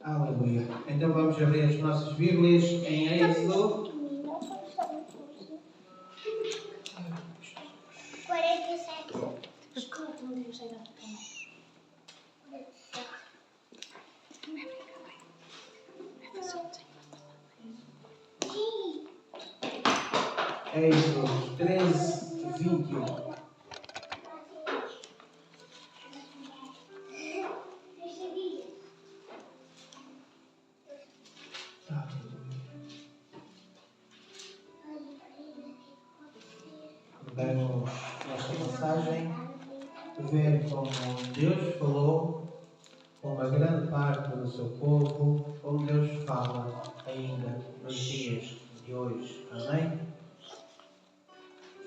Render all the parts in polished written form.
Aleluia. Então vamos abrir as nossas Bíblias em Êxodo. 47. Êxodo 13, 21. Vamos, nesta mensagem, ver como Deus falou com uma grande parte do seu povo, como Deus fala ainda nos dias de hoje. Amém?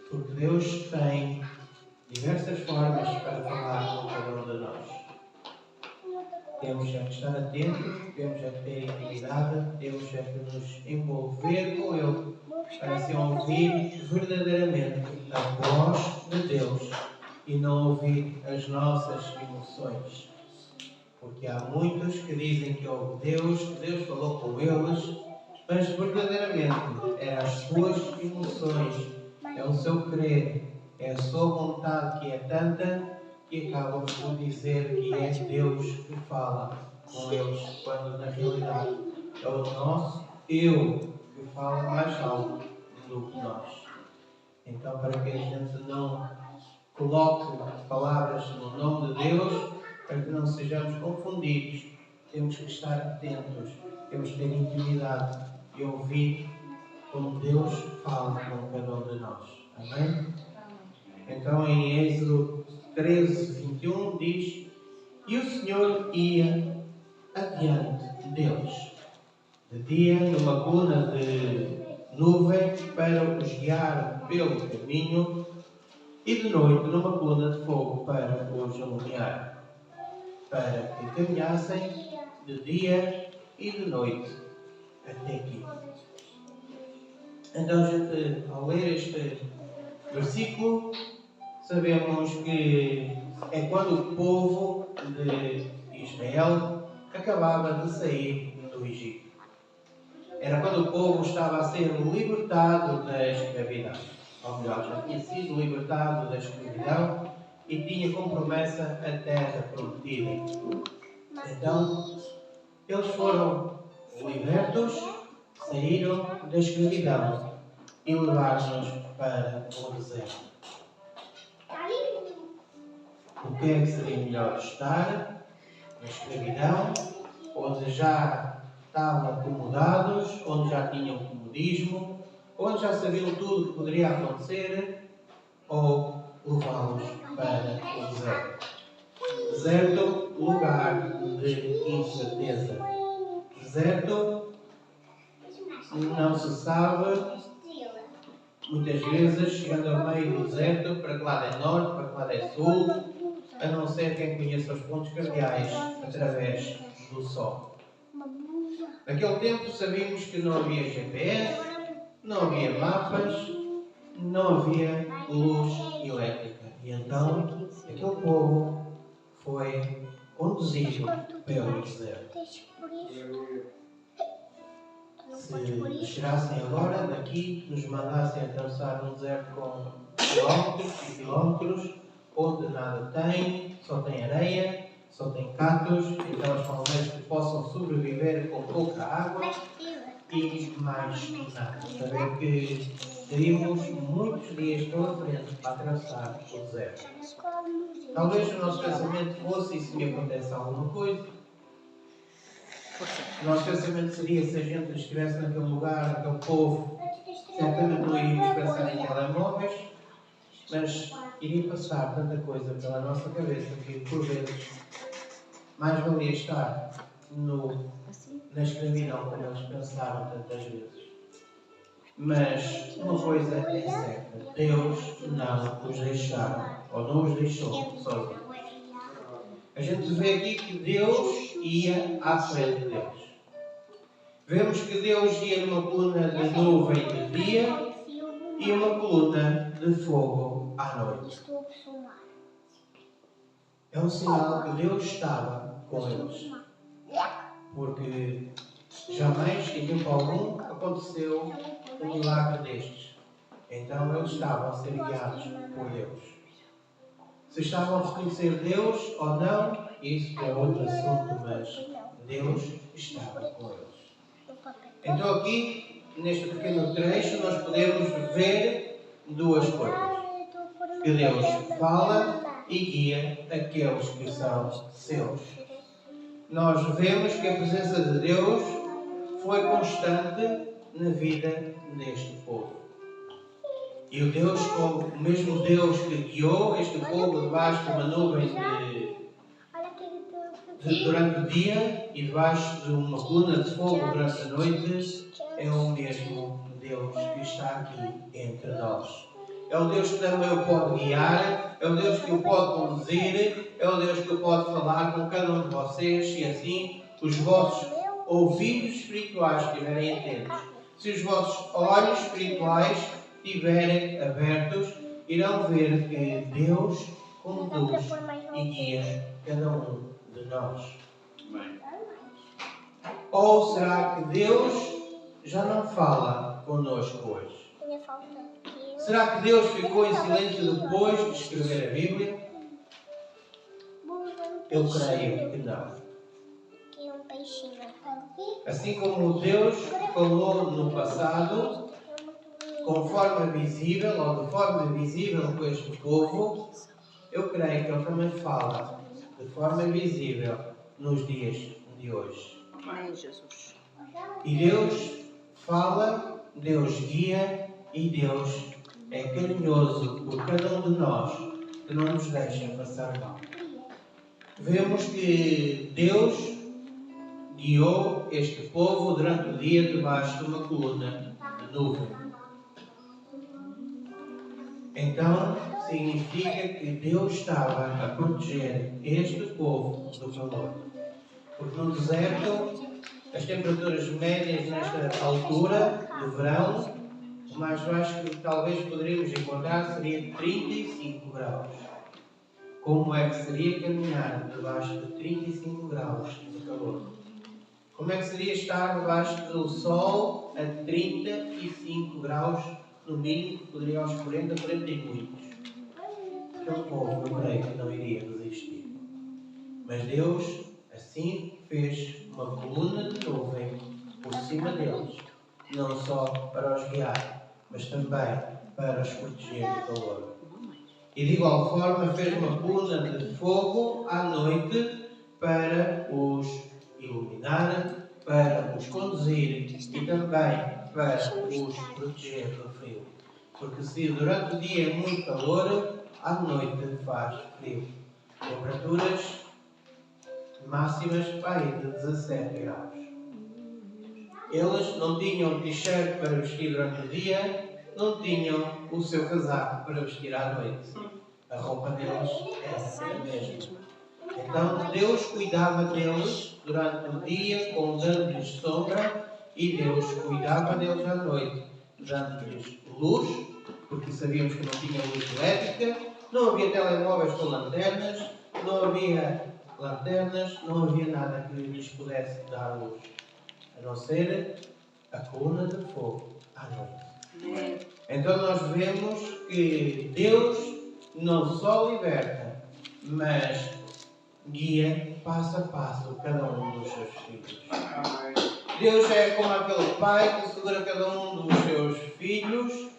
Porque Deus tem diversas formas para falar com cada um de nós. Temos que estar atentos, temos que ter intimidade, temos que nos envolver com Ele para se ouvir verdadeiramente a voz de Deus e não ouvir as nossas emoções. Porque há muitos que dizem que houve Deus, que Deus falou com eles, mas verdadeiramente é as suas emoções, é o seu querer, é a sua vontade que é tanta que acabam por dizer que é Deus que fala com eles, quando na realidade é o nosso eu que fala mais alto do que nós. Então, para que a gente não coloque palavras no nome de Deus, para que não sejamos confundidos, temos que estar atentos, temos que ter intimidade e ouvir como Deus fala com cada um de nós. Amém? Então, em Êxodo 13, 21, diz: E o Senhor ia adiante deles, de dia numa coluna de nuvem para os guiar pelo caminho, e de noite numa coluna de fogo para os iluminar, para que caminhassem de dia e de noite até aqui. Então, gente, ao ler este versículo, sabemos que é quando o povo de Israel acabava de sair do Egito. Era quando o povo estava a ser libertado da escravidão. Ou melhor, já tinha sido libertado da escravidão e tinha como promessa a terra prometida. Então, eles foram libertos, saíram da escravidão e levaram-nos para o deserto. O que é que seria melhor? Estar na escravidão, onde já estavam acomodados, onde já tinham comodismo, onde já sabiam tudo o que poderia acontecer, ou levá-los para o deserto? Deserto, lugar de incerteza. Deserto, não se sabe. Muitas vezes, chegando ao meio do deserto, para que lado é norte, para que lado é sul, a não ser quem conheça os pontos cardeais através do sol. Naquele tempo sabíamos que não havia GPS, não havia mapas, não havia luz elétrica. E então, aquele povo foi conduzido pelo deserto. Se chegassem agora daqui, nos mandassem atravessar um deserto com quilómetros e quilómetros, onde nada tem, só tem areia, só tem cactos, aquelas palmeiras que possam sobreviver com pouca água e mais nada. Saber que teríamos muitos dias pela frente para atravessar o deserto. Talvez o nosso pensamento fosse: e se me acontece alguma coisa? O nosso pensamento seria: se a gente estivesse naquele lugar, naquele povo, certamente não iríamos pensar em telemóveis, mas iria passar tanta coisa pela nossa cabeça que, por vezes, mais valia estar na escravidão, como eles pensaram tantas vezes. Mas uma coisa é certa: Deus não os deixava, ou não os deixou sozinhos. A gente vê aqui que Deus ia à frente deles. Vemos que Deus ia numa coluna de nuvem de dia e uma coluna de fogo à noite. É um sinal que Deus estava com eles. porque jamais em tempo algum aconteceu um milagre destes. Então eles estavam a ser guiados por Deus. Se estavam a reconhecer Deus ou não, isso é outro assunto, mas Deus estava com eles. Então aqui, neste pequeno trecho, nós podemos ver duas coisas. Que Deus fala e guia aqueles que são seus. Nós vemos que a presença de Deus foi constante na vida deste povo. E o mesmo Deus que guiou este povo debaixo de uma nuvem durante o dia e debaixo de uma coluna de fogo durante a noite, é o mesmo Deus que está aqui entre nós. É o Deus que também o pode guiar, é o Deus que o pode conduzir, é o Deus que o pode falar com cada um de vocês, se assim os vossos ouvidos espirituais estiverem atentos. Se os vossos olhos espirituais estiverem abertos, irão ver que Deus conduz e guia cada um de nós. Ou será que Deus já não fala connosco hoje? Será que Deus ficou em silêncio depois de escrever a Bíblia? Eu creio que não. Assim como Deus falou no passado, com forma visível ou de forma visível com este povo, eu creio que Ele também fala de forma visível nos dias de hoje. Amém, Jesus. E Deus fala, Deus guia e Deus é carinhoso por cada um de nós que não nos deixa passar mal. Vemos que Deus guiou este povo durante o dia debaixo de uma coluna de nuvem. Então, significa que Deus estava a proteger este povo do calor. Porque no deserto, as temperaturas médias nesta altura do verão, o mais baixo que talvez poderíamos encontrar seria de 35 graus. Como é que seria caminhar debaixo de 35 graus de calor? Como é que seria estar debaixo do sol a 35 graus, no mínimo, que poderia aos 40, 40 e muitos? Aquele povo, eu creio que não iria resistir. Mas Deus, assim, fez uma coluna de nuvem por cima deles, não só para os guiar, mas também para os proteger do calor. E de igual forma fez uma coluna de fogo à noite para os iluminar, para os conduzir e também para os proteger do frio. Porque se durante o dia é muito calor, à noite faz frio. Temperaturas máximas vai de 17 graus. Eles não tinham t-shirt para vestir durante o dia, não tinham o seu casaco para vestir à noite. A roupa deles era a mesma. Então Deus cuidava deles durante o dia, dando-lhes sombra, e Deus cuidava deles à noite, dando-lhes luz, porque sabíamos que não tinha luz elétrica, não havia telemóveis com lanternas, não havia nada que lhes pudesse dar luz, a não ser a coluna de fogo à noite. Então nós vemos que Deus não só liberta, mas guia passo a passo cada um dos seus filhos. Deus é como aquele pai que segura cada um dos seus filhos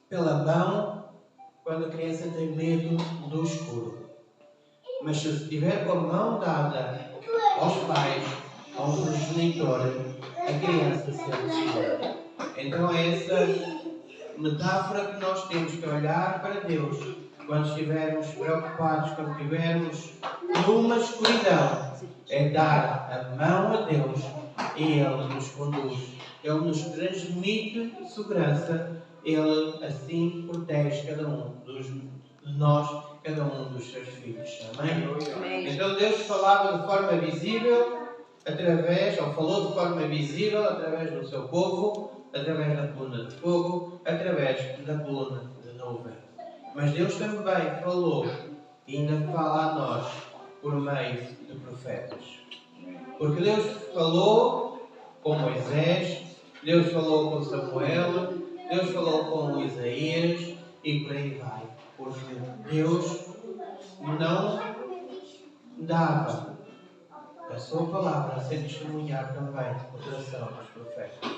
pela mão quando a criança tem medo do escuro. Mas se estiver com a mão dada aos pais, a um progenitor, a criança sente segura. Então é essa metáfora que nós temos que olhar para Deus quando estivermos preocupados, quando estivermos numa escuridão. É dar a mão a Deus e Ele nos conduz. Ele nos transmite segurança. Ele assim protege cada um de nós, cada um dos seus filhos. Amém? Então Deus falava de forma visível, falou de forma visível através do seu povo, através da coluna de fogo, através da coluna de nuvem. Mas Deus também falou, e ainda fala a nós, por meio de profetas. Porque Deus falou com Moisés, Deus falou com Samuel, Deus falou com Isaías e por aí vai. Porque Deus não dava a sua palavra a ser testemunhada também no coração dos profetas.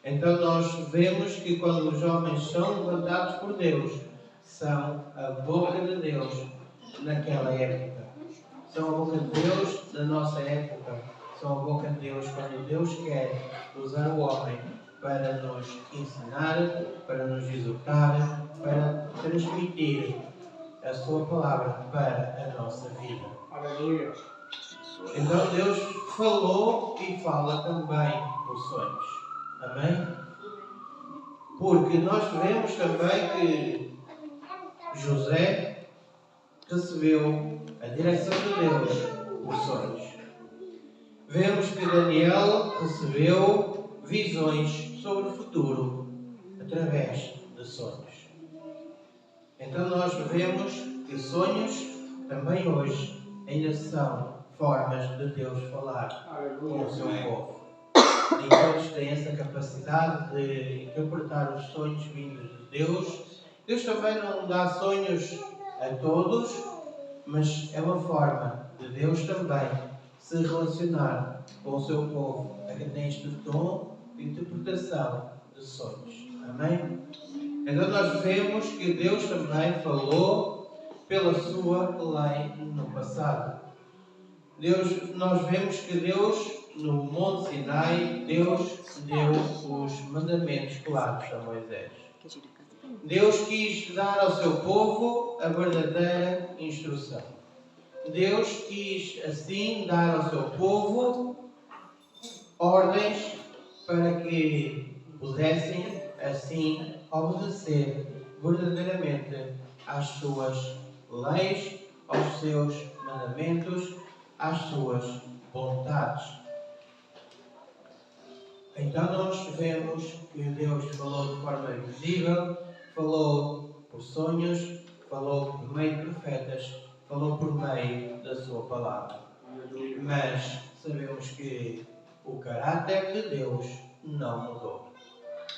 Então nós vemos que quando os homens são levantados por Deus, são a boca de Deus naquela época. São a boca de Deus na nossa época. São a boca de Deus quando Deus quer usar o homem para nos ensinar, para nos exortar, para transmitir a sua palavra para a nossa vida. Aleluia. Então Deus falou e fala também por sonhos. Amém? Porque nós vemos também que José recebeu a direção de Deus por sonhos. Vemos que Daniel recebeu visões sobre o futuro através de sonhos. Então nós vemos que sonhos também hoje ainda são formas de Deus falar com o seu povo. E todos têm essa capacidade de interpretar os sonhos vindos de Deus. Deus também não dá sonhos a todos, mas é uma forma de Deus também se relacionar com o seu povo, a quem tem este dom de interpretação de sonhos. Amém? Então nós vemos que Deus também falou pela sua lei no passado. Nós vemos que Deus, no Monte Sinai, Deus deu os mandamentos claros a Moisés. Deus quis dar ao seu povo a verdadeira instrução. Deus quis assim dar ao seu povo ordens para que pudessem assim obedecer verdadeiramente às suas leis, aos seus mandamentos, às suas vontades. Então nós vemos que Deus falou de forma visível, falou por sonhos, falou por meio de profetas, falou por meio da sua palavra. Mas sabemos que o caráter de Deus não mudou.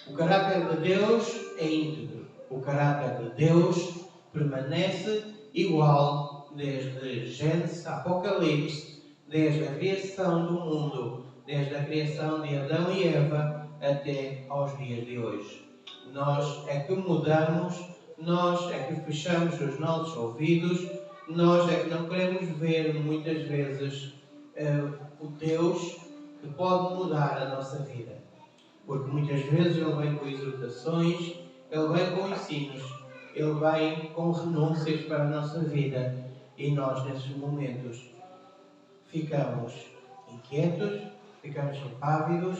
O caráter de Deus é íntegro. O caráter de Deus permanece igual desde Gênesis a Apocalipse, desde a criação do mundo, desde a criação de Adão e Eva até aos dias de hoje. Nós é que mudamos, nós é que fechamos os nossos ouvidos, nós é que não queremos ver muitas vezes o Deus que pode mudar a nossa vida. Porque muitas vezes Ele vem com exortações, Ele vem com ensinos, Ele vem com renúncias para a nossa vida. E nós, nesses momentos, ficamos inquietos, ficamos impávidos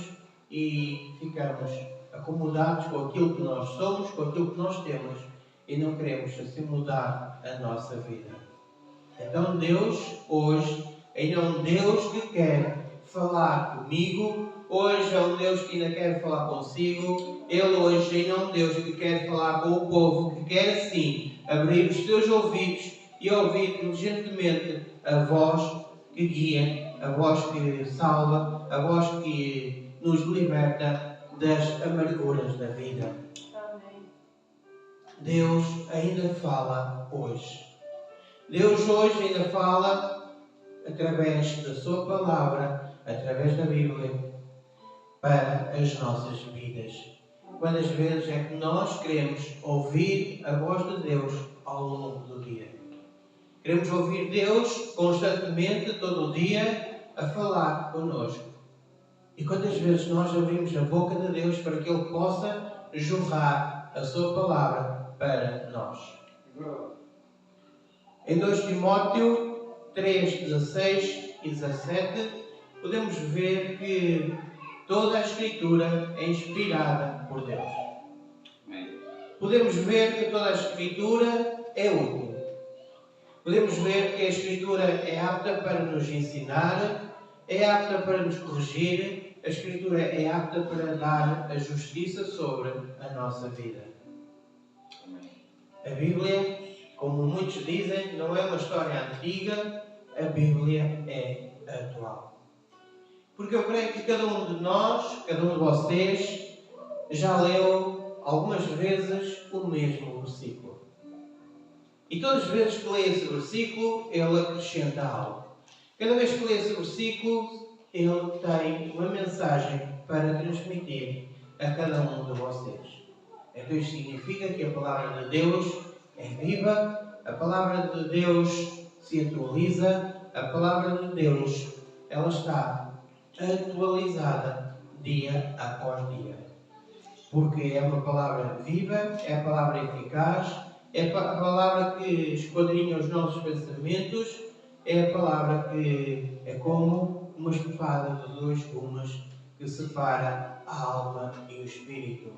e ficamos acomodados com aquilo que nós somos, com aquilo que nós temos e não queremos assim mudar a nossa vida. Então Deus hoje ainda é um Deus que quer falar comigo, hoje é um Deus que ainda quer falar consigo, Ele hoje ainda é um Deus que quer falar com o povo, que quer assim abrir os seus ouvidos e ouvir diligentemente a voz que guia, a voz que salva, a voz que nos liberta das amarguras da vida. Amém. Deus ainda fala hoje. Deus hoje ainda fala através da sua palavra, através da Bíblia, para as nossas vidas. Quantas vezes é que nós queremos ouvir a voz de Deus ao longo do dia? Queremos ouvir Deus constantemente, todo o dia, a falar connosco. E quantas vezes nós abrimos a boca de Deus para que Ele possa jorrar a sua palavra para nós? Em 2 Timóteo 3, 16 e 17, podemos ver que toda a Escritura é inspirada por Deus. Podemos ver que toda a Escritura é útil. Podemos ver que a Escritura é apta para nos ensinar, é apta para nos corrigir, a Escritura é apta para dar a justiça sobre a nossa vida. A Bíblia, como muitos dizem, não é uma história antiga, a Bíblia é atual. Porque eu creio que cada um de nós, cada um de vocês, já leu algumas vezes o mesmo versículo. E todas as vezes que lê esse versículo, ele acrescenta algo. Cada vez que lê esse versículo, ele tem uma mensagem para transmitir a cada um de vocês. Então isto significa que a palavra de Deus é viva, a palavra de Deus se atualiza, a palavra de Deus ela está atualizada dia após dia. Porque é uma palavra viva, é a palavra eficaz, é a palavra que esquadrinha os nossos pensamentos, é a palavra que é como uma espada de dois gumes que separa a alma e o espírito.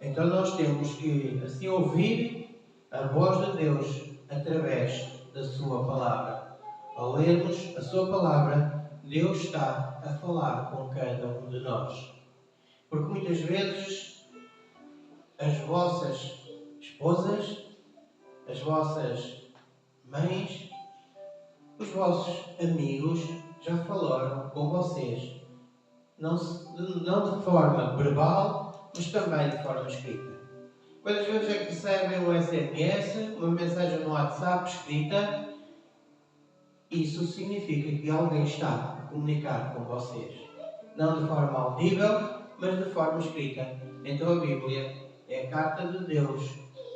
Então nós temos que assim ouvir a voz de Deus através da sua palavra. Ao lermos a sua palavra, Deus está a falar com cada um de nós. Porque muitas vezes as vossas esposas, as vossas mães, os vossos amigos já falaram com vocês. Não de forma verbal, mas também de forma escrita. Quantas vezes é que recebem um SMS, uma mensagem no WhatsApp escrita? Isso significa que alguém está a comunicar com vocês. Não de forma audível, mas de forma escrita. Então a Bíblia é a carta de Deus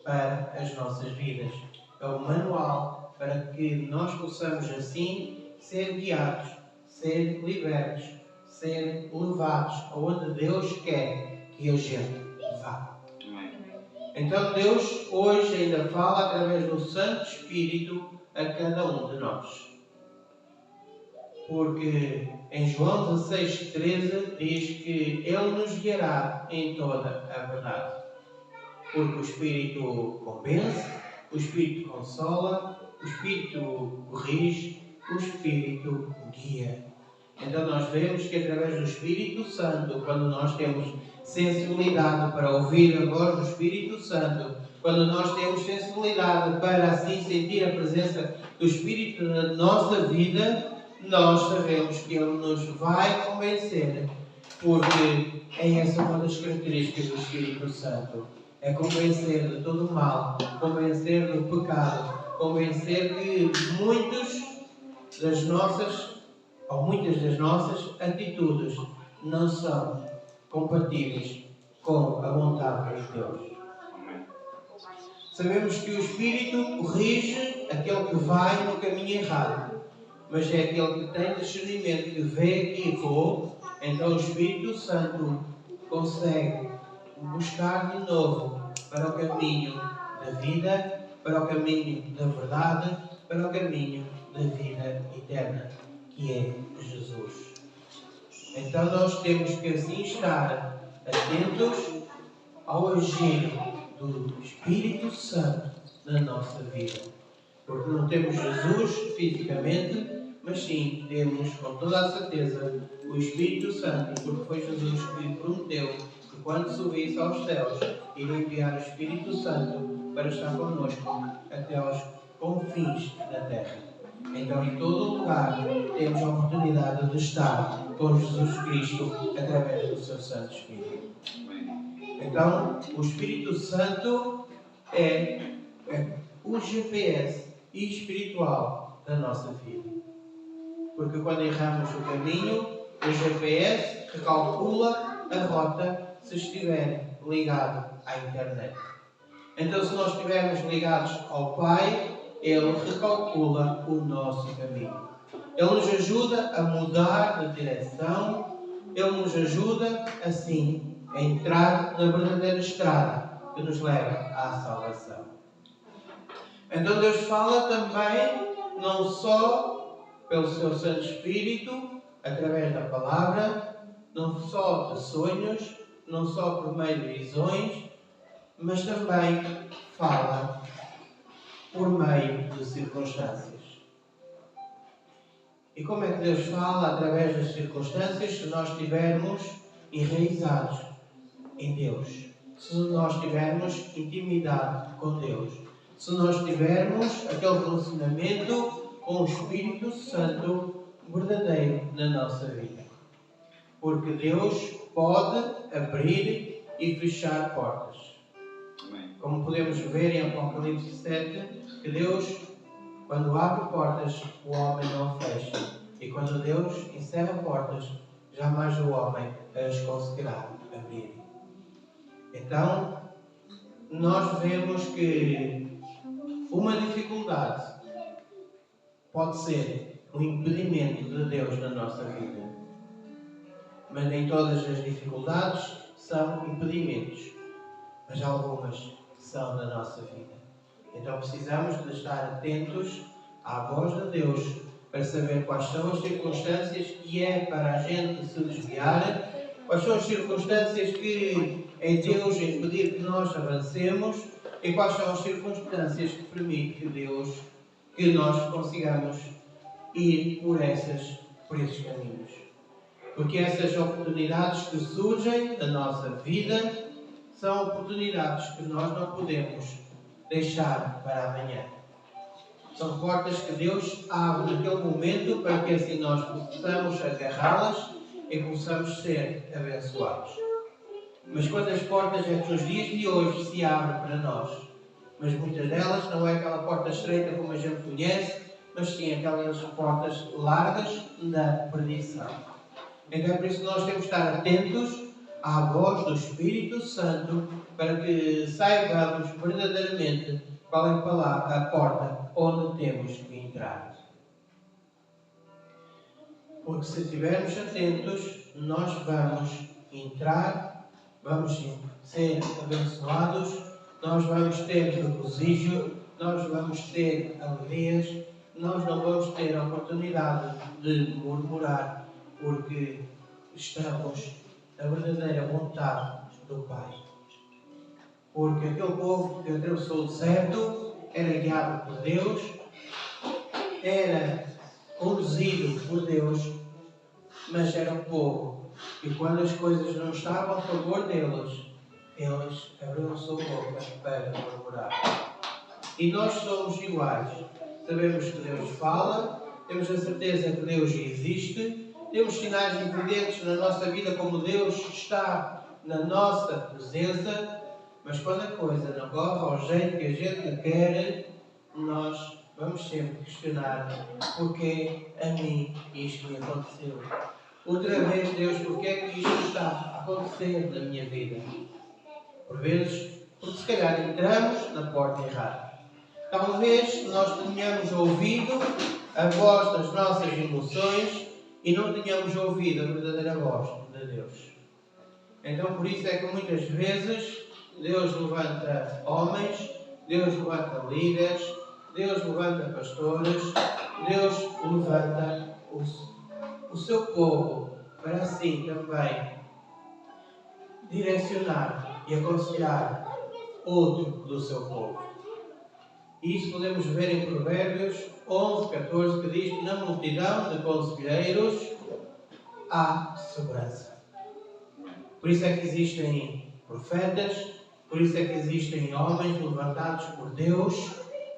para as nossas vidas. É o manual para que nós possamos assim ser guiados, ser libertos, ser levados aonde Deus quer que a gente vá. Então Deus hoje ainda fala através do Santo Espírito a cada um de nós. Porque em João 16,13 diz que Ele nos guiará em toda a verdade. Porque o Espírito convence, o Espírito consola, o Espírito corrige, o Espírito guia. Então nós vemos que através do Espírito Santo, quando nós temos sensibilidade para ouvir a voz do Espírito Santo, quando nós temos sensibilidade para assim sentir a presença do Espírito na nossa vida, nós sabemos que Ele nos vai convencer, porque é essa uma das características do Espírito Santo. É convencer de todo o mal, convencer do pecado, convencer que muitas das nossas atitudes não são compatíveis com a vontade de Deus. Sabemos que o Espírito corrige aquele que vai no caminho errado, mas é aquele que tem discernimento, que vê que errou. Então o Espírito Santo consegue buscar de novo para o caminho da vida, para o caminho da verdade, para o caminho da vida eterna, que é Jesus. Então nós temos que assim estar atentos ao agir do Espírito Santo na nossa vida. Porque não temos Jesus fisicamente, mas sim temos com toda a certeza o Espírito Santo, porque foi Jesus que prometeu que quando subisse aos céus, iria enviar o Espírito Santo para estar connosco até aos confins da terra. Então, em todo lugar, temos a oportunidade de estar com Jesus Cristo através do seu Santo Espírito. Então, o Espírito Santo é o GPS espiritual da nossa vida. Porque quando erramos o caminho, o GPS recalcula a rota se estiver ligado à internet. Então, se nós estivermos ligados ao Pai, Ele recalcula o nosso caminho. Ele nos ajuda a mudar de direção. Ele nos ajuda, assim, a entrar na verdadeira estrada que nos leva à salvação. Então Deus fala também, não só pelo seu Santo Espírito, através da palavra, não só de sonhos, não só por meio de visões, mas também fala por meio de circunstâncias. E como é que Deus fala através das circunstâncias? Se nós estivermos enraizados em Deus, se nós tivermos intimidade com Deus, se nós tivermos aquele relacionamento com o Espírito Santo verdadeiro na nossa vida. Porque Deus pode abrir e fechar portas. Como podemos ver em Apocalipse 7, que Deus, quando abre portas, o homem não fecha. E quando Deus encerra portas, jamais o homem as conseguirá abrir. Então, nós vemos que uma dificuldade pode ser um impedimento de Deus na nossa vida. Mas nem todas as dificuldades são impedimentos. Mas algumas são na nossa vida. Então precisamos de estar atentos à voz de Deus para saber quais são as circunstâncias que é para a gente se desviar, quais são as circunstâncias que é Deus impedir que nós avancemos e quais são as circunstâncias que permite que nós consigamos ir por esses caminhos. Porque essas oportunidades que surgem na nossa vida são oportunidades que nós não podemos deixar para amanhã. São portas que Deus abre naquele momento para que assim nós possamos agarrá-las e possamos ser abençoados. Mas quantas portas é que nos dias de hoje se abrem para nós? Mas muitas delas não é aquela porta estreita como a gente conhece, mas sim aquelas portas largas da perdição. Então é por isso que nós temos que estar atentos à voz do Espírito Santo para que saibamos verdadeiramente qual é a porta onde temos que entrar. Porque se estivermos atentos, nós vamos entrar, vamos ser abençoados, nós vamos ter regozijo, nós vamos ter alegrias, nós não vamos ter a oportunidade de murmurar, porque estamos na verdadeira vontade do Pai. Porque aquele povo que atravessou o deserto era guiado por Deus, era conduzido por Deus, mas era um povo que quando as coisas não estavam a favor deles, eles abriram a sua boca para murmurar. E nós somos iguais. Sabemos que Deus fala, temos a certeza que Deus existe, temos sinais evidentes na nossa vida como Deus está na nossa presença, mas quando a coisa não corre ao jeito que a gente quer, nós vamos sempre questionar porque a mim isto me aconteceu. Outra vez, Deus, porque é que isto está a acontecer na minha vida? Por vezes, porque se calhar entramos na porta errada. Talvez nós tenhamos ouvido a voz das nossas emoções e não tenhamos ouvido a verdadeira voz de Deus. Então, por isso é que muitas vezes Deus levanta homens, Deus levanta líderes, Deus levanta pastores, Deus levanta o seu povo para assim também direcionar e aconselhar outro do seu povo. E isso podemos ver em Provérbios 11, 14, que diz que na multidão de conselheiros há segurança. Por isso é que existem profetas, por isso é que existem homens levantados por Deus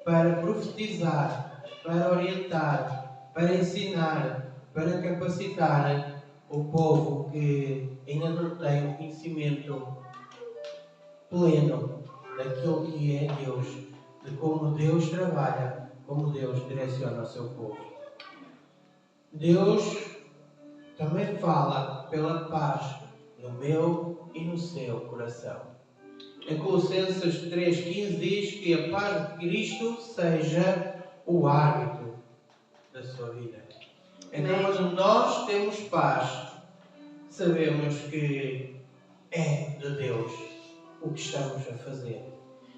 para profetizar, para orientar, para ensinar, para capacitar o povo que ainda não tem o conhecimento pleno daquilo que é Deus, de como Deus trabalha, como Deus direciona o seu povo. Deus também fala pela paz no meu e no seu coração. Em Colossenses 3,15 diz que a paz de Cristo seja o árbitro da sua vida. Então, quando nós temos paz, sabemos que é de Deus o que estamos a fazer.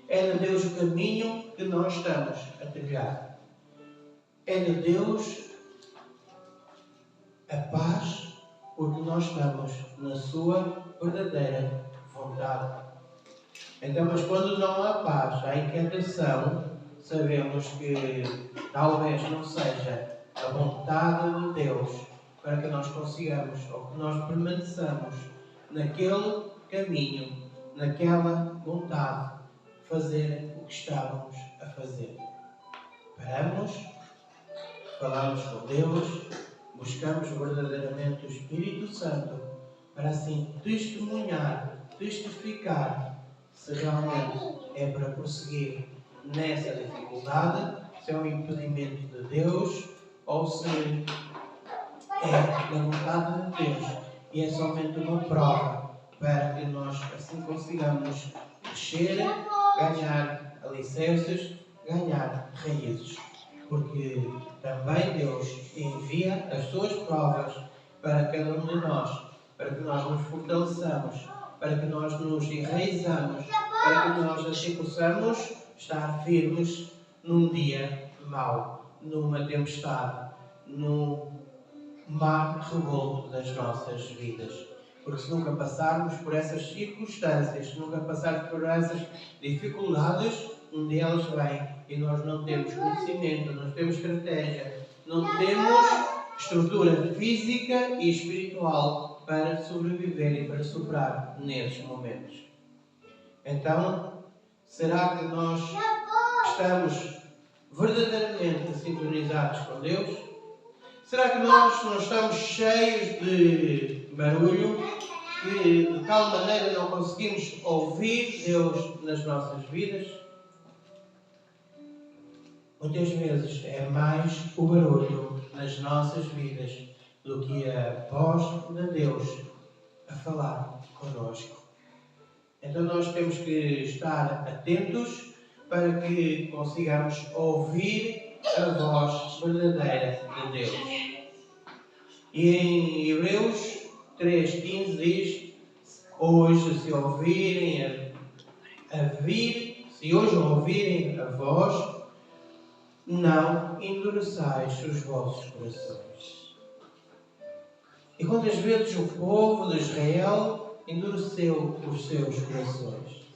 É de Deus o caminho que nós estamos a trilhar. É de Deus a paz, porque nós estamos na sua verdadeira vontade. Então, mas quando não há paz, há inquietação, sabemos que talvez não seja a vontade de Deus para que nós consigamos, ou que nós permaneçamos naquele caminho, naquela vontade, fazer o que estávamos a fazer. Paramos, falamos com Deus, buscamos verdadeiramente o Espírito Santo para assim testificar se realmente é para prosseguir nessa dificuldade, se é um impedimento de Deus ou se é da vontade de Deus e é somente uma prova para que nós assim consigamos crescer, ganhar alicerces, ganhar raízes. Porque também Deus envia as suas provas para cada um de nós, para que nós nos fortaleçamos, para que nós nos enraizamos, para que nós assim possamos estar firmes num dia mau, numa tempestade, num mar revolto das nossas vidas. Porque se nunca passarmos por essas circunstâncias, se nunca passarmos por essas dificuldades, um dia elas vêm e nós não temos conhecimento, não temos estratégia, não temos estrutura física e espiritual para sobreviver e para superar nesses momentos. Então, será que nós estamos verdadeiramente sintonizados com Deus? Será que nós não estamos cheios de barulho, que de tal maneira não conseguimos ouvir Deus nas nossas vidas? Muitas vezes é mais o barulho nas nossas vidas do que a voz de Deus a falar connosco. Então nós temos que estar atentos para que consigamos ouvir a voz verdadeira de Deus. E em Hebreus 3,15 diz: hoje se ouvirem se hoje ouvirem a voz, não endureçais os vossos corações. E quantas vezes o povo de Israel endureceu os seus corações?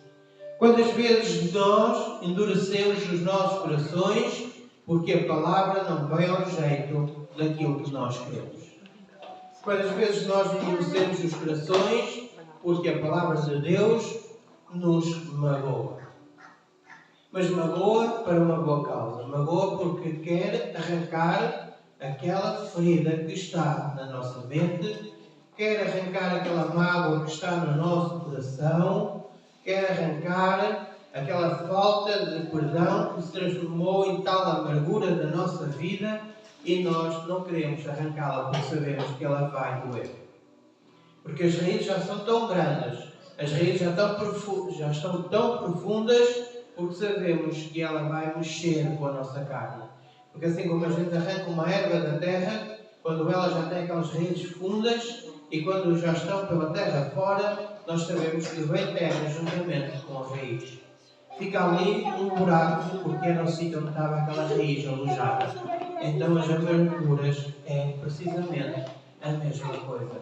Quantas vezes nós endurecemos os nossos corações porque a palavra não vem ao jeito daquilo que nós queremos? Quantas vezes nós endurecemos os corações porque a palavra de Deus nos magoa? Mas magoa para uma boa causa. Magoa porque quer arrancar aquela ferida que está na nossa mente, quer arrancar aquela mágoa que está no nosso coração, quer arrancar aquela falta de perdão que se transformou em tal amargura da nossa vida e nós não queremos arrancá-la porque sabemos que ela vai doer. Porque as raízes já são tão grandes, as raízes já estão tão profundas, porque sabemos que ela vai mexer com a nossa carne. Porque assim como a gente arranca uma erva da terra, quando ela já tem aquelas raízes fundas e quando já estão pela terra fora, nós sabemos que vem terra juntamente com a raiz. Fica ali um buraco porque era o sítio onde estava aquela raiz alojada. Então as amarguras é precisamente a mesma coisa.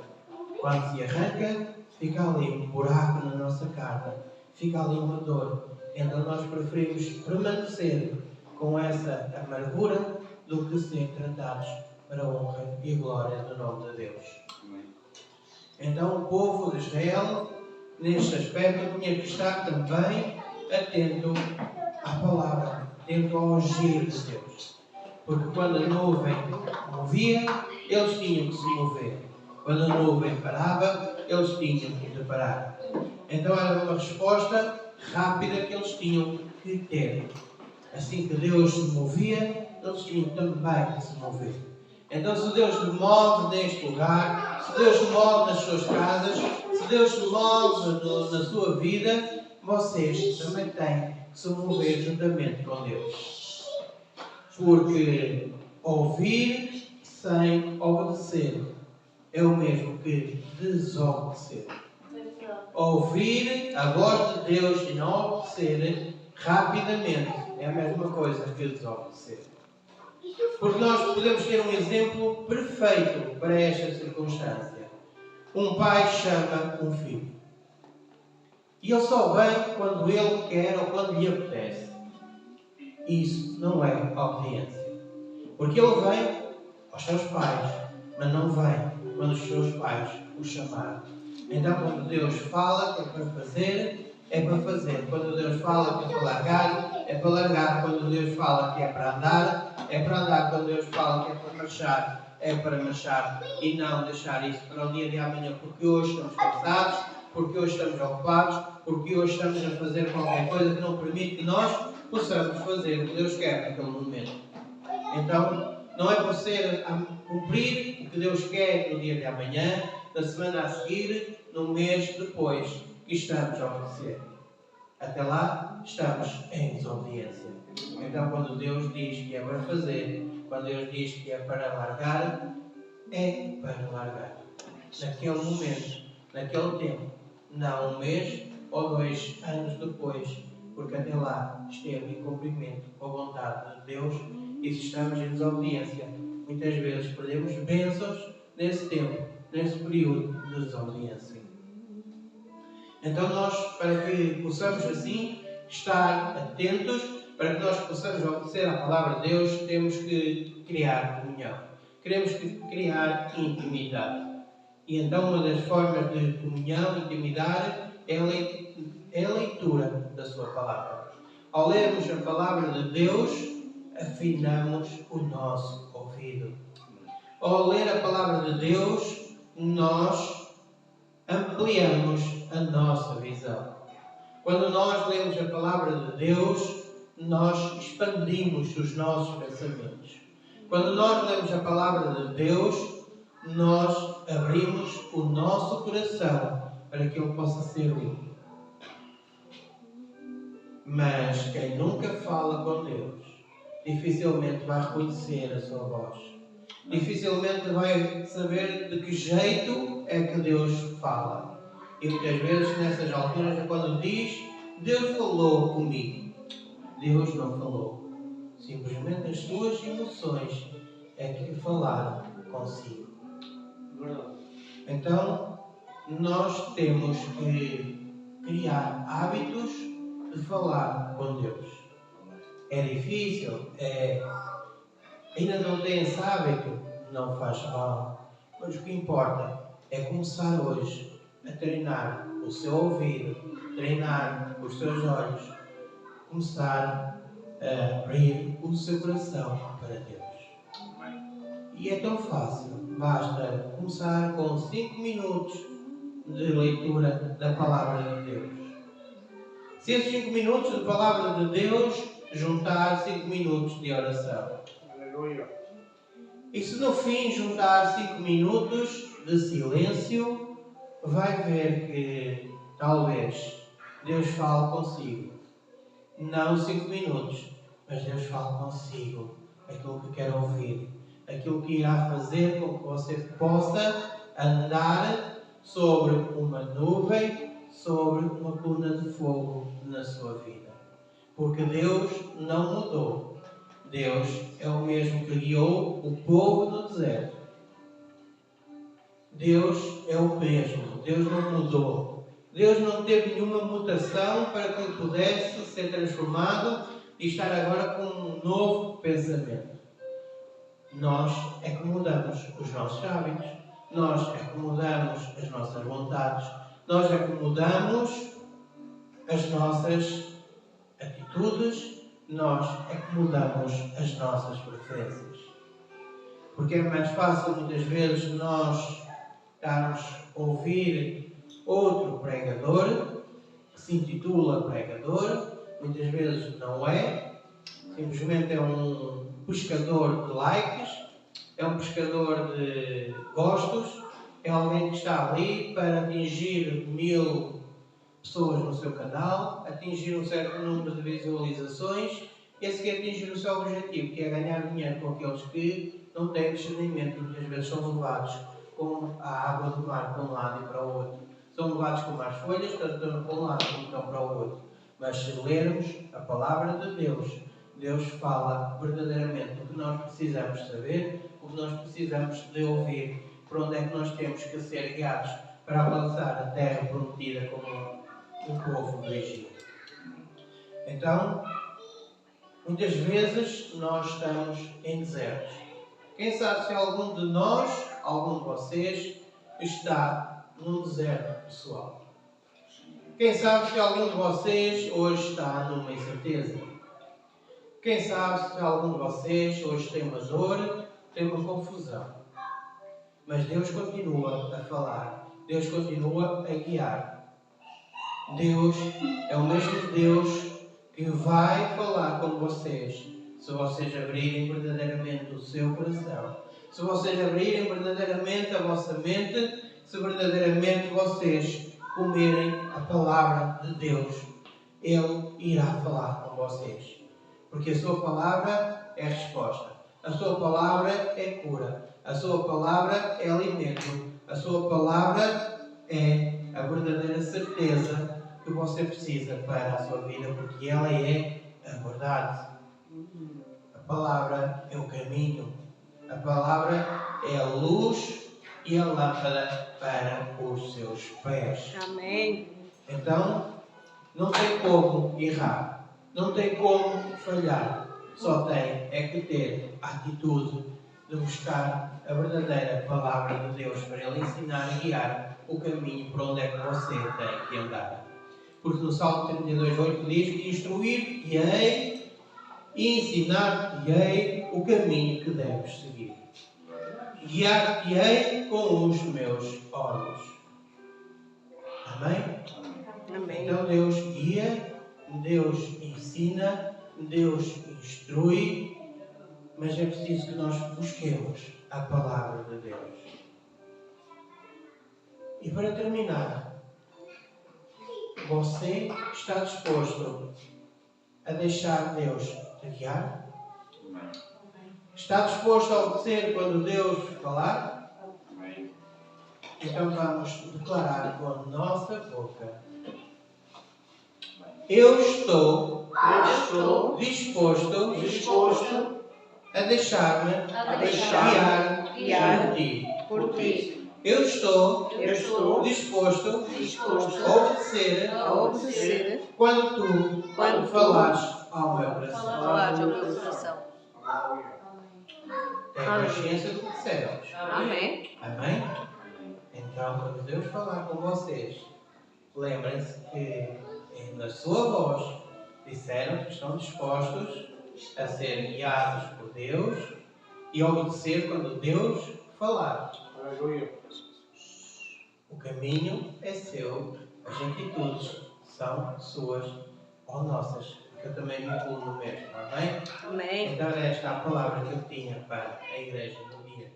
Quando se arranca, fica ali um buraco na nossa carne, fica ali uma dor. Então nós preferimos permanecer com essa amargura do que ser tratados para a honra e glória do nome de Deus. Então o povo de Israel, neste aspecto, tinha que estar também atento à palavra, atento ao agir de Deus. Porque quando a nuvem movia, eles tinham que se mover. Quando a nuvem parava, eles tinham de parar. Então era uma resposta rápida que eles tinham que ter. Assim que Deus se movia, eles tinham também que se mover. Então se Deus se move neste lugar, se Deus se move nas suas casas, se Deus se move na sua vida, vocês também têm que se mover juntamente com Deus. Porque ouvir sem obedecer é o mesmo que desobedecer. Ouvir a voz de Deus e não obedecer rapidamente é a mesma coisa que desobedecer. Porque nós podemos ter um exemplo perfeito para esta circunstância. Um pai chama um filho. E ele só vem quando ele quer ou quando lhe apetece. Isso não é obediência. Porque ele vem aos seus pais, mas não vem quando os seus pais o chamarem. Então, quando Deus fala que é para fazer, é para fazer. Quando Deus fala que é para largar, é para largar. Quando Deus fala que é para andar, é para andar quando Deus fala que é para marchar e não deixar isso para o dia de amanhã, porque hoje estamos cansados, porque hoje estamos ocupados, porque hoje estamos a fazer qualquer coisa que não permite que nós possamos fazer o que Deus quer naquele momento. Então, não é por ser a cumprir o que Deus quer no dia de amanhã, na semana a seguir, no mês depois, que estamos a obedecer. Até lá, estamos em desobediência. Então, quando Deus diz que é para fazer, quando Deus diz que é para largar, é para largar. Naquele momento, naquele tempo, não um mês ou 2 anos depois, porque até lá esteve em cumprimento com a vontade de Deus e se estamos em desobediência, muitas vezes perdemos bênçãos nesse tempo, nesse período de desobediência. Então nós, para que possamos assim estar atentos, para que nós possamos obedecer à palavra de Deus, temos que criar comunhão. Queremos criar intimidade. E então uma das formas de comunhão e intimidade é a leitura da sua palavra. Ao lermos a palavra de Deus, afinamos o nosso ouvido. Ao ler a palavra de Deus, nós ampliamos a nossa visão. Quando nós lemos a palavra de Deus, nós expandimos os nossos pensamentos. Quando nós lemos a palavra de Deus, nós abrimos o nosso coração para que ele possa ser limpo. Mas quem nunca fala com Deus, dificilmente vai reconhecer a sua voz. Dificilmente vai saber de que jeito é que Deus fala. E muitas vezes, nessas alturas, é quando diz: Deus falou comigo. Deus não falou. Simplesmente as suas emoções é que falaram consigo. Então, nós temos que criar hábitos de falar com Deus. É difícil, ainda não tem esse hábito, não faz mal. Mas o que importa é começar hoje a treinar o seu ouvido, treinar os seus olhos, começar a abrir o seu coração para Deus. E é tão fácil, basta começar com 5 minutos de leitura da Palavra de Deus. Se esses 5 minutos de Palavra de Deus juntar 5 minutos de oração. E se no fim juntar 5 minutos de silêncio, vai ver que talvez Deus fale consigo. Não 5 minutos, mas Deus fala consigo aquilo que quer ouvir. Aquilo que irá fazer com que você possa andar sobre uma nuvem, sobre uma coluna de fogo na sua vida. Porque Deus não mudou. Deus é o mesmo que guiou o povo no deserto. Deus é o mesmo. Deus não mudou. Deus não teve nenhuma mutação para que ele pudesse ser transformado e estar agora com um novo pensamento. Nós é que mudamos os nossos hábitos, nós é que mudamos as nossas vontades, nós é que mudamos as nossas atitudes, nós é que mudamos as nossas preferências. Porque é mais fácil muitas vezes nós estarmos a ouvir outro pregador, que se intitula pregador, muitas vezes não é, simplesmente é um pescador de likes, é um pescador de gostos, é alguém que está ali para atingir 1000 pessoas no seu canal, atingir um certo número de visualizações e a seguir atingir o seu objetivo, que é ganhar dinheiro com aqueles que não têm discernimento e muitas vezes são levados com a água do mar para um lado e para o outro. São levados como as folhas, tanto para um lado como para o outro. Mas se lermos a palavra de Deus, Deus fala verdadeiramente o que nós precisamos saber, o que nós precisamos de ouvir, por onde é que nós temos que ser guiados para alcançar a terra prometida como o povo do Egito. Então, muitas vezes nós estamos em desertos. Quem sabe se algum de nós, algum de vocês, está num deserto pessoal? Quem sabe se algum de vocês hoje está numa incerteza? Quem sabe se algum de vocês hoje tem uma dor, tem uma confusão. Mas Deus continua a falar. Deus continua a guiar. Deus é o mesmo Deus que vai falar com vocês se vocês abrirem verdadeiramente o seu coração. Se vocês abrirem verdadeiramente a vossa mente, se verdadeiramente vocês comerem a palavra de Deus, Ele irá falar com vocês. Porque a sua palavra é resposta. A sua palavra é cura. A sua palavra é alimento. A sua palavra é a verdadeira certeza que você precisa para a sua vida, porque ela é a verdade. A palavra é o caminho. A palavra é a luz e a lâmpada para os seus pés. Amém. Então, não tem como errar. Não tem como falhar. Só tem é que ter a atitude de buscar a verdadeira palavra de Deus para Ele ensinar e guiar o caminho para onde é que você tem que andar. Porque no Salmo 32:8 diz que instruir-te-ei e ensinar-te-ei o caminho que deves seguir. Guiar-te-ei com os meus olhos. Amém? Amém. Então Deus guia, Deus ensina, Deus instrui, mas é preciso que nós busquemos a palavra de Deus. E para terminar, você está disposto a deixar Deus te guiar? Está disposto a obedecer quando Deus falar? Então vamos declarar com a nossa boca: eu estou disposto a deixar-me guiar por ti. Eu estou disposto a obedecer quando tu falares ao meu coração. Tem consciência do que disseram. Amém. Amém? Então, quando Deus falar com vocês, lembrem-se que na sua voz disseram que estão dispostos a ser guiados por Deus e a obedecer quando Deus falar. O caminho é seu, as atitudes são suas ou nossas. Porque eu também me incluo no mesmo, amém? Amém. Então esta é a palavra que eu tinha para a igreja no dia